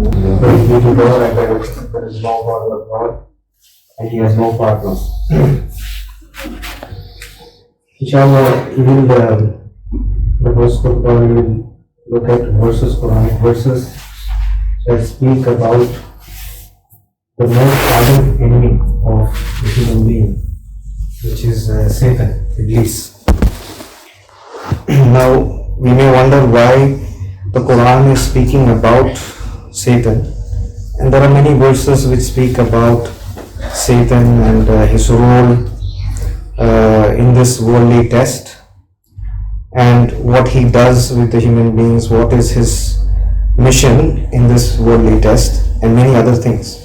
Praise be to God, and there is no God but God, and He has no partner. Inshallah, we will, the first Quran, we will look at verses, Quranic verses that speak about the most ardent enemy of the human being, which is Satan, Iblis. Now, we may wonder why the Quran is speaking about Satan, and there are many verses which speak about Satan and his role in this worldly test, and what he does with the human beings, what is his mission in this worldly test, and many other things.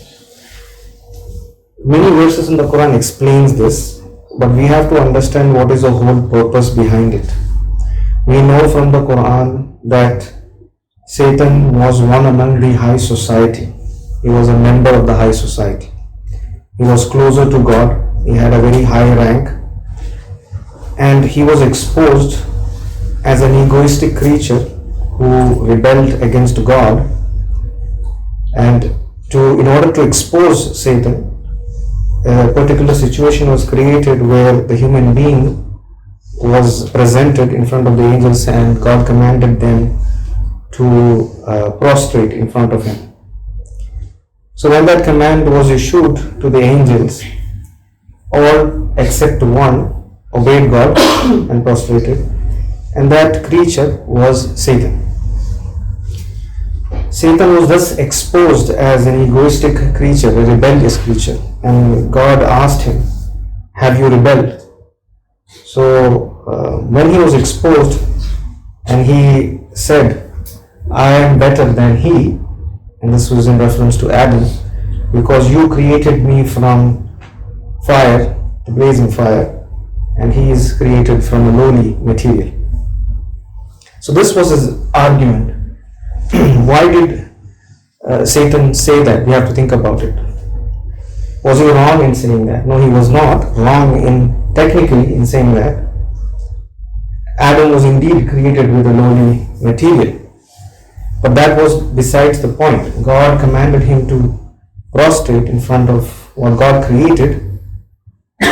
Many verses in the Quran explains this, but we have to understand what is the whole purpose behind it. We know from the Quran that Satan was one among the high society. He was a member of the high society. He was closer to God. He had a very high rank. And he was exposed as an egoistic creature who rebelled against God. And in order to expose Satan, a particular situation was created where the human being was presented in front of the angels, and God commanded them to prostrate in front of him. So when that command was issued to the angels, all except one obeyed God and prostrated, and that creature was Satan. Satan was thus exposed as an egoistic creature, a rebellious creature, and God asked him, "Have you rebelled?" So when he was exposed and he said, "I am better than he," and this was in reference to Adam, because you created me from fire, the blazing fire, and he is created from a lowly material. So this was his argument. Why did Satan say that? We have to think about it. Was he wrong in saying that? No, he was not wrong technically in saying that. Adam was indeed created with a lowly material. But that was besides the point. God commanded him to prostrate in front of what God created.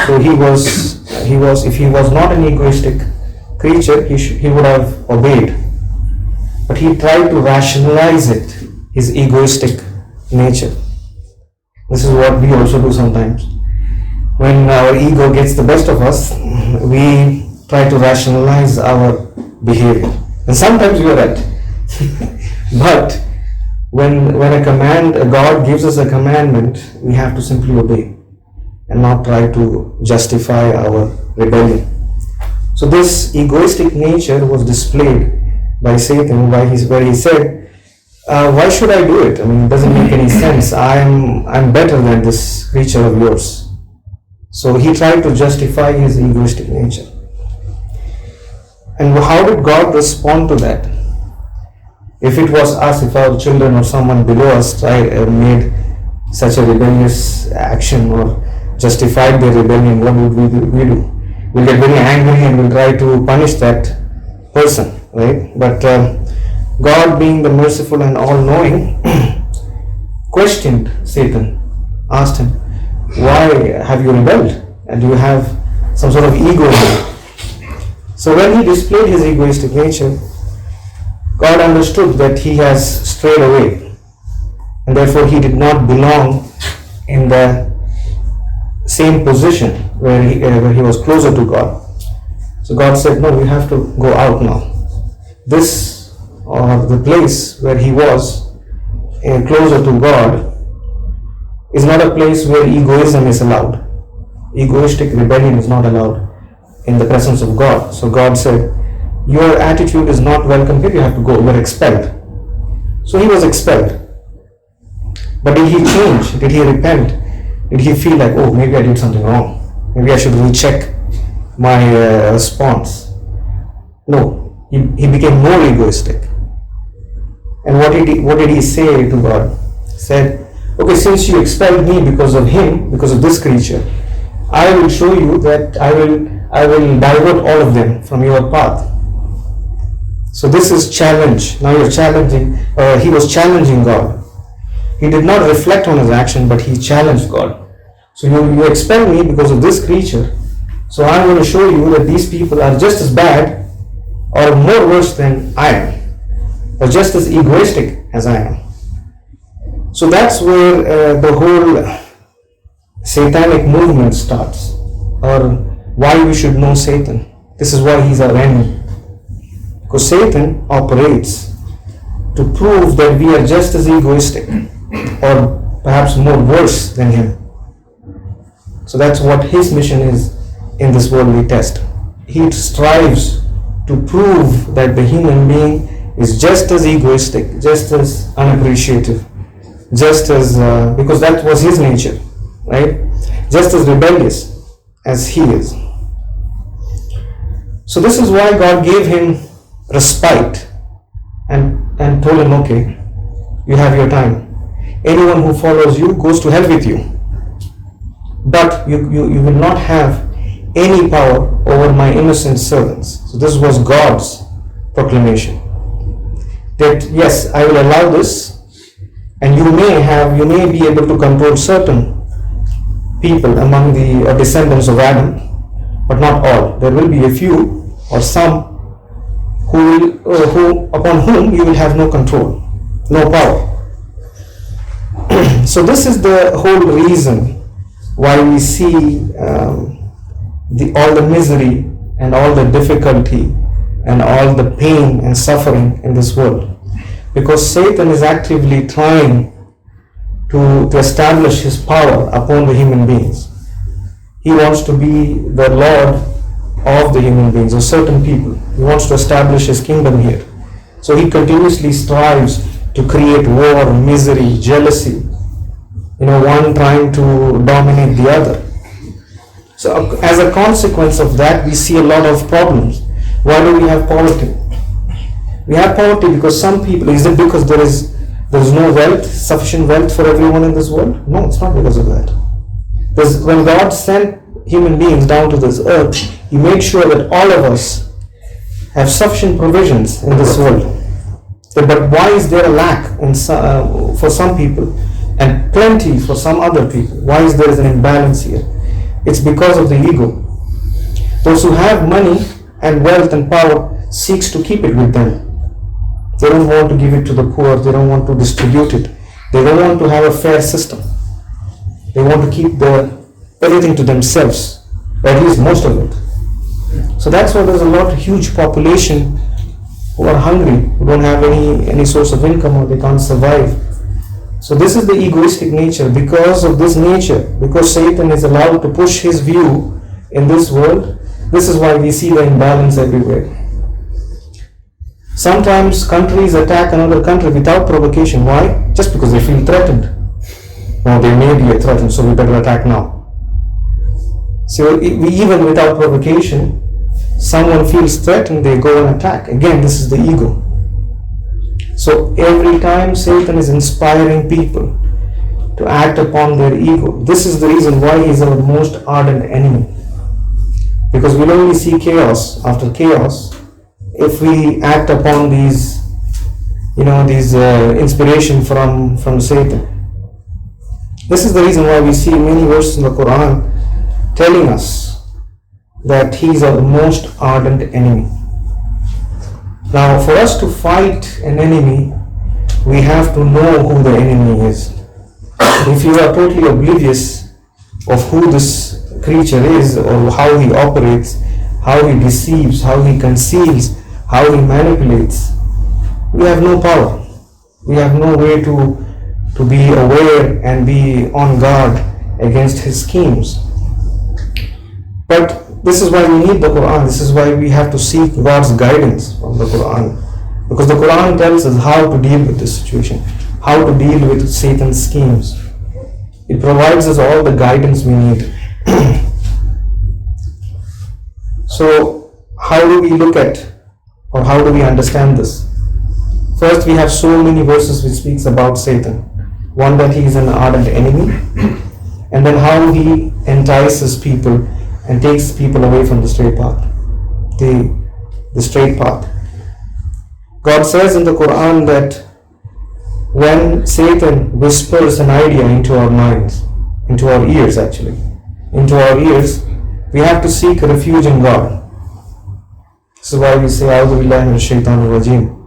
So if he was not an egoistic creature, he would have obeyed. But he tried to rationalize it, his egoistic nature. This is what we also do sometimes. When our ego gets the best of us, we try to rationalize our behavior. And sometimes we are right. But when God gives us a commandment, we have to simply obey and not try to justify our rebellion. So this egoistic nature was displayed by Satan, where he said, "Why should I do it? I mean, it doesn't make any sense. I'm better than this creature of yours." So he tried to justify his egoistic nature. And how did God respond to that? If it was us, if our children or someone below us made such a rebellious action or justified their rebellion, what would we do? We'll get very angry and we'll try to punish that person, right? But God, being the merciful and all-knowing, questioned Satan, asked him, "Why have you rebelled? And do you have some sort of ego in you?" So when he displayed his egoistic nature, God understood that he has strayed away, and therefore he did not belong in the same position where he was closer to God. So God said, "No, you have to go out now. This, or the place where he was closer to God, is not a place where egoism is allowed. Egoistic rebellion is not allowed in the presence of God." So God said, "Your attitude is not welcome here, you have to go, you are expelled." So he was expelled. But did he change? Did he repent? Did he feel like, "Oh, maybe I did something wrong, maybe I should recheck my response"? No, he became more egoistic. And what did he say to God? He said, "Okay, since you expelled me because of him, because of this creature, I will show you that I will divert all of them from your path." So this is challenge. Now you're challenging, he was challenging God. He did not reflect on his action, but he challenged God. So you expel me because of this creature. So I'm going to show you that these people are just as bad or more worse than I am, or just as egoistic as I am. So that's where the whole satanic movement starts, or why we should know Satan. This is why he's our enemy. Because Satan operates to prove that we are just as egoistic or perhaps more worse than him. So that's what his mission is in this worldly test. He strives to prove that the human being is just as egoistic, just as unappreciative, just as, because that was his nature, right? Just as rebellious as he is. So this is why God gave him respite and told him, okay, you have your time. Anyone who follows you goes to hell with you. But you will not have any power over my innocent servants. So this was God's proclamation. That yes, I will allow this, and you may be able to control certain people among the descendants of Adam, but not all. There will be a few or some upon whom you will have no control, no power. So this is the whole reason why we see all the misery and all the difficulty and all the pain and suffering in this world, because Satan is actively trying to establish his power upon the human beings. He wants to be the Lord of the human beings, of certain people. He wants to establish his kingdom here. So he continuously strives to create war, misery, jealousy, one trying to dominate the other. So as a consequence of that, we see a lot of problems. Why do we have poverty? We have poverty because some people, is it because there is no wealth, sufficient wealth for everyone in this world? No, it's not because of that. Because when God sent human beings down to this earth, he made sure that all of us have sufficient provisions in this world. But why is there a lack for some people and plenty for some other people? Why is there an imbalance here? It's because of the ego. Those who have money and wealth and power seeks to keep it with them. They don't want to give it to the poor. They don't want to distribute it. They don't want to have a fair system. They want to keep everything to themselves, or at least most of it. So that's why there's a huge population who are hungry, who don't have any source of income, or they can't survive. So this is the egoistic nature. Because of this nature, because Satan is allowed to push his view in this world, this is why we see the imbalance everywhere. Sometimes countries attack another country without provocation. Why? Just because they feel threatened. No, they may be threatened, so we better attack now. So even without provocation, someone feels threatened, they go and attack. Again, this is the ego. So every time Satan is inspiring people to act upon their ego, this is the reason why he is our most ardent enemy. Because we'll only see chaos after chaos if we act upon these inspiration from Satan. This is the reason why we see many verses in the Quran telling us that he is our most ardent enemy. Now, for us to fight an enemy, we have to know who the enemy is. If you are totally oblivious of who this creature is, or how he operates, how he deceives, how he conceals, how he manipulates, we have no power. We have no way to be aware and be on guard against his schemes. But this is why we need the Quran. This is why we have to seek God's guidance from the Quran. Because the Quran tells us how to deal with this situation, how to deal with Satan's schemes. It provides us all the guidance we need. So, how do we look at, or how do we understand this? First, we have so many verses which speaks about Satan. One, that he is an ardent enemy, and then how he entices people and takes people away from the straight path. The straight path. God says in the Quran that when Satan whispers an idea into our minds, into our ears actually, into our ears, we have to seek refuge in God. This is why we say, A'udhu billahi minash shaitanir rajim.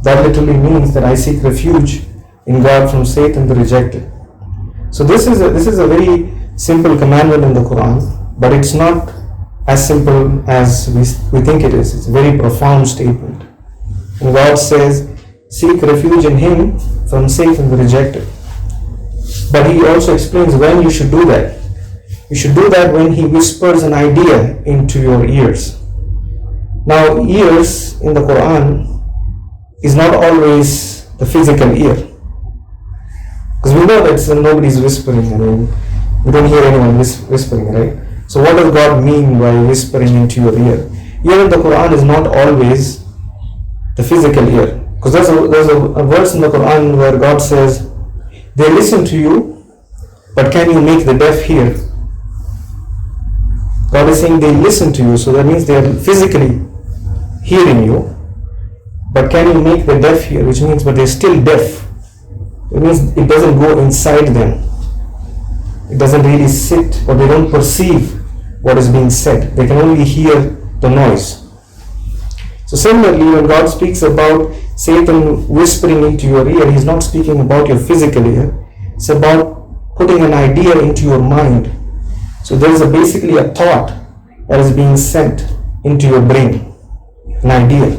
That literally means that I seek refuge in God from Satan the rejected. So this is a very simple commandment in the Quran, but it's not as simple as we think it is. It's a very profound statement. And God says, seek refuge in Him from Satan the rejected. But He also explains when you should do that. You should do that when He whispers an idea into your ears. Now, ears in the Quran is not always the physical ear. Because we know that nobody's whispering. I mean, we don't hear anyone whispering, right? So what does God mean by whispering into your ear? Ear in the Quran is not always the physical ear. Because there's a verse in the Quran where God says, they listen to you, but can you make the deaf hear? God is saying they listen to you, so that means they are physically hearing you, but can you make the deaf hear? Which means, but they're still deaf. It means it doesn't go inside them. It doesn't really sit, or they don't perceive what is being said. They can only hear the noise. So similarly, when God speaks about Satan whispering into your ear, He's not speaking about your physical ear. It's about putting an idea into your mind. So there is basically a thought that is being sent into your brain, an idea.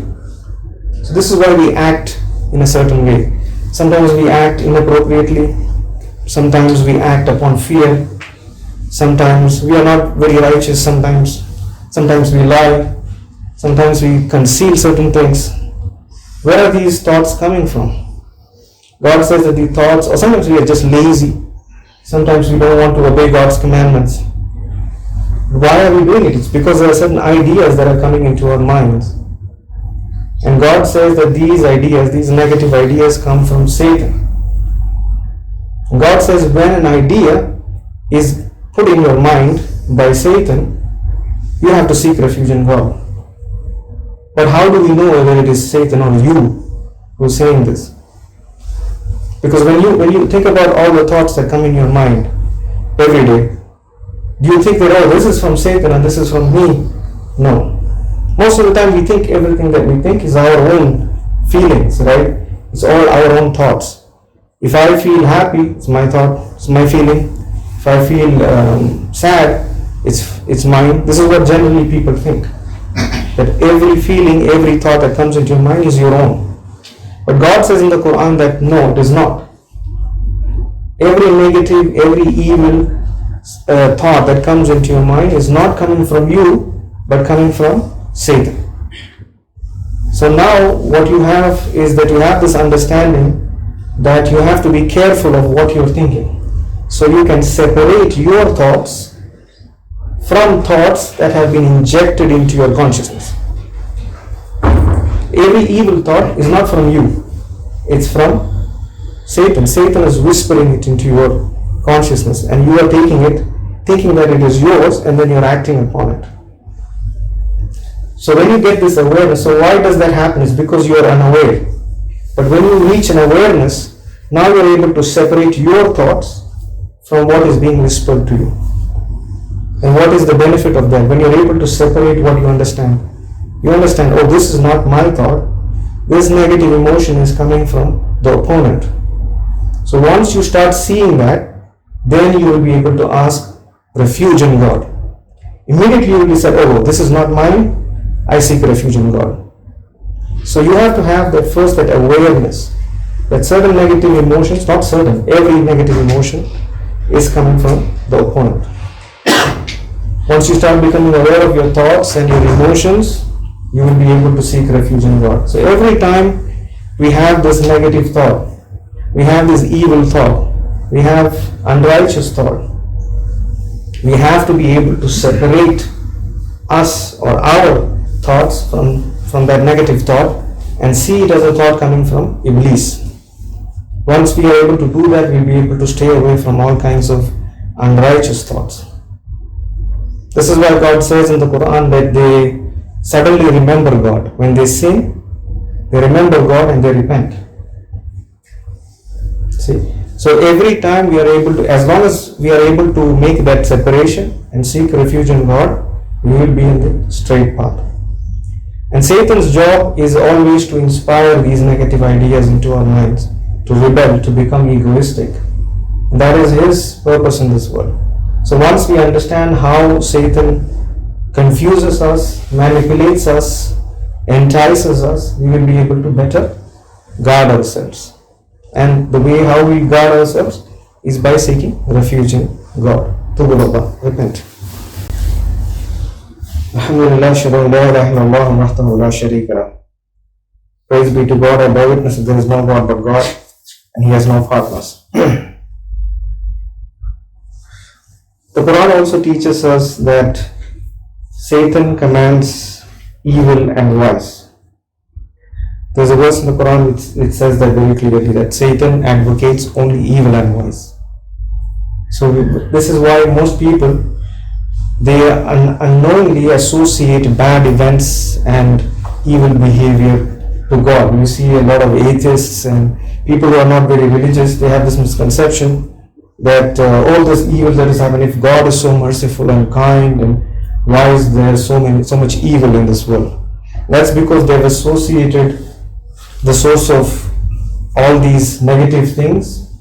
So this is why we act in a certain way. Sometimes we act inappropriately. Sometimes we act upon fear. Sometimes we are not very righteous. Sometimes we lie. Sometimes we conceal certain things. Where are these thoughts coming from? God says that the thoughts, or sometimes we are just lazy. Sometimes we don't want to obey God's commandments. Why are we doing it? It's because there are certain ideas that are coming into our minds. And God says that these ideas, these negative ideas, come from Satan. And God says when an idea is put in your mind by Satan, you have to seek refuge in God. But how do we know whether it is Satan or you who is saying this? Because when you think about all the thoughts that come in your mind every day, do you think that, oh, this is from Satan and this is from me? No. Most of the time we think everything that we think is our own feelings, right? It's all our own thoughts. If I feel happy, it's my thought, it's my feeling. If I feel sad, it's mine. This is what generally people think. That every feeling, every thought that comes into your mind is your own. But God says in the Quran that no, it is not. Every negative, every evil thought that comes into your mind is not coming from you, but coming from Satan. So now what you have is that you have this understanding that you have to be careful of what you're thinking. So you can separate your thoughts from thoughts that have been injected into your consciousness. Every evil thought is not from you. It's from Satan. Satan is whispering it into your consciousness and you are taking it, thinking that it is yours, and then you're acting upon it. So when you get this awareness, so why does that happen? It's because you are unaware. But when you reach an awareness, now you're able to separate your thoughts from what is being whispered to you. And what is the benefit of that? When you're able to separate what you understand, oh, this is not my thought. This negative emotion is coming from the opponent. So once you start seeing that, then you will be able to ask refuge in God. Immediately you will be said, oh, this is not mine. I seek refuge in God. So you have to have that first, that awareness that certain negative emotions, not certain, every negative emotion is coming from the opponent. Once you start becoming aware of your thoughts and your emotions, you will be able to seek refuge in God. So every time we have this negative thought, we have this evil thought, we have unrighteous thought, we have to be able to separate us or our thoughts from that negative thought and see it as a thought coming from Iblis. Once we are able to do that, we'll be able to stay away from all kinds of unrighteous thoughts. This is why God says in the Quran that they suddenly remember God. When they sin, they remember God and they repent. See, so every time we are able to, as long as we are able to make that separation and seek refuge in God, we will be in the straight path. And Satan's job is always to inspire these negative ideas into our minds, to rebel, to become egoistic. And that is his purpose in this world. So once we understand how Satan confuses us, manipulates us, entices us, we will be able to better guard ourselves. And the way how we guard ourselves is by seeking refuge in God. Tubullah, repent. Alhamdulillah, shadu la ilaha illallah wahdahu la sharika lah. Praise be to God, I bear witness that there is no God but God, and He has no partners. The Quran also teaches us that Satan commands evil and vice. There's a verse in the Quran which says that very clearly, that Satan advocates only evil and vice. So this is why most people, they unknowingly associate bad events and evil behavior to God. You see a lot of atheists and people who are not very religious, they have this misconception that all this evil that is happening, if God is so merciful and kind, and why is there so much evil in this world? That's because they've associated the source of all these negative things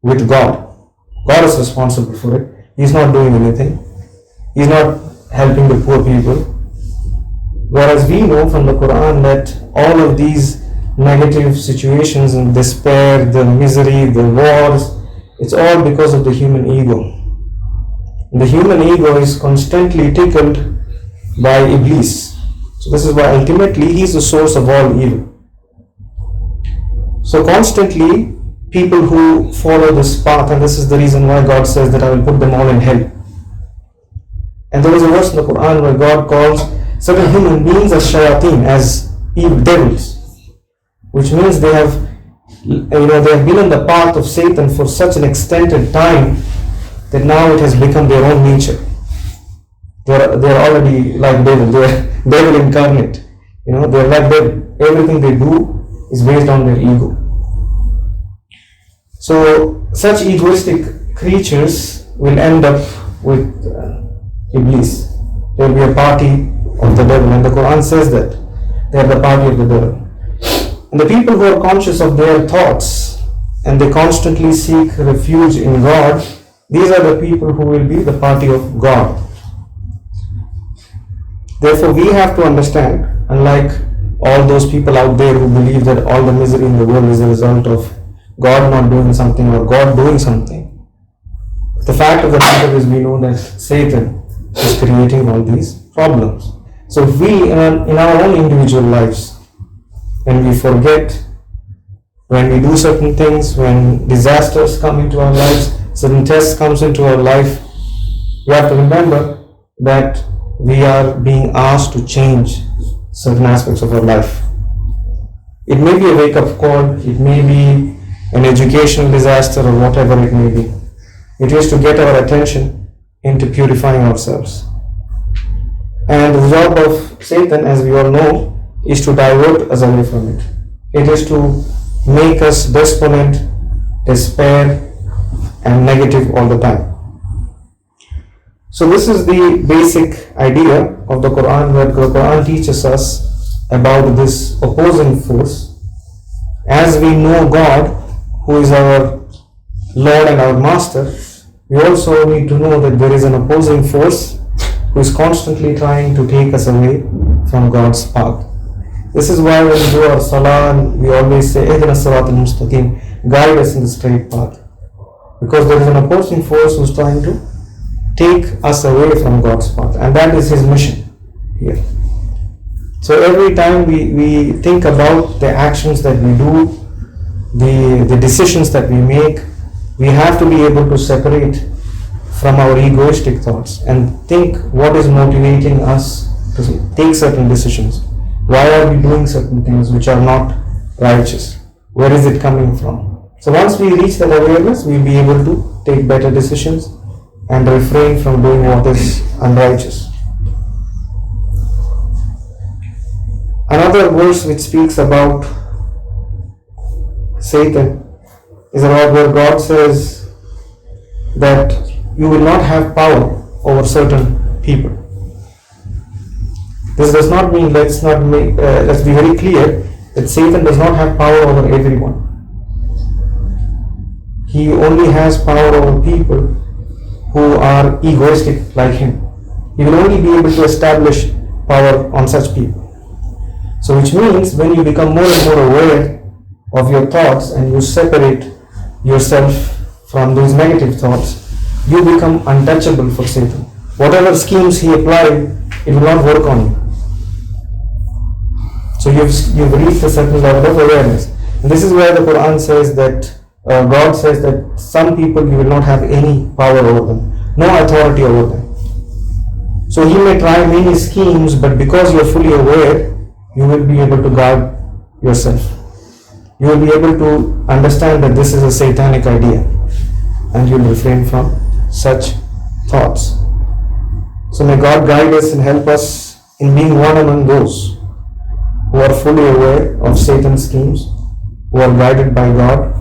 with God. God is responsible for it. He's not doing anything. He's not helping the poor people. Whereas we know from the Quran that all of these negative situations and despair, the misery, the wars, it's all because of the human ego. The human ego is constantly tickled by Iblis. So this is why ultimately he is the source of all evil. So constantly people who follow this path, and this is the reason why God says that I will put them all in hell. And there is a verse in the Quran where God calls certain human beings as shayateen, as evil devils, which means they have been on the path of Satan for such an extended time that now it has become their own nature. They are already like devil. They are devil incarnate. They are like devil. Everything they do is based on their ego. So such egoistic creatures will end up with Iblis. There will be a party of the devil, and the Quran says that they are the party of the devil. And the people who are conscious of their thoughts and they constantly seek refuge in God, these are the people who will be the party of God. Therefore, we have to understand, unlike all those people out there who believe that all the misery in the world is a result of God not doing something or God doing something, the fact of the matter is we know that Satan is creating all these problems. So if we in our own individual lives, when we forget, when we do certain things, when disasters come into our lives, certain tests comes into our life, we have to remember that we are being asked to change certain aspects of our life. It may be a wake-up call, it may be an educational disaster or whatever it may be. It is to get our attention into purifying ourselves. And the job of Satan, as we all know, is to divert us away from it. It is to make us despondent, despair, and negative all the time. So this is the basic idea of the Quran, where the Quran teaches us about this opposing force. As we know God, who is our Lord and our Master, we also need to know that there is an opposing force who is constantly trying to take us away from God's path. This is why when we do our salah, we always say, Ihdina Sirat al-Mustaqim, guide us in the straight path. Because there is an opposing force who is trying to take us away from God's path, and that is his mission here. So every time we think about the actions that we do, the decisions that we make, we have to be able to separate from our egoistic thoughts and think what is motivating us to take certain decisions. Why are we doing certain things which are not righteous? Where is it coming from? So once we reach that awareness, we'll be able to take better decisions and refrain from doing what is unrighteous. Another verse which speaks about Satan is about where God says that you will not have power over certain people. This does not mean, let's be very clear, that Satan does not have power over everyone. He only has power over people who are egoistic like him. He will only be able to establish power on such people. So which means when you become more and more aware of your thoughts and you separate yourself from those negative thoughts, you become untouchable for Satan. Whatever schemes he applied, it will not work on you. So you've reached a certain level of awareness. And this is where the Quran says that God says that some people you will not have any power over them, no authority over them. So he may try many schemes, but because you are fully aware, you will be able to guard yourself. You will be able to understand that this is a satanic idea, and you will refrain from such thoughts. So may God guide us and help us in being one among those who are fully aware of Satan's schemes, who are guided by God,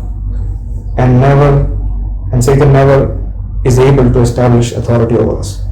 and Satan never is able to establish authority over us.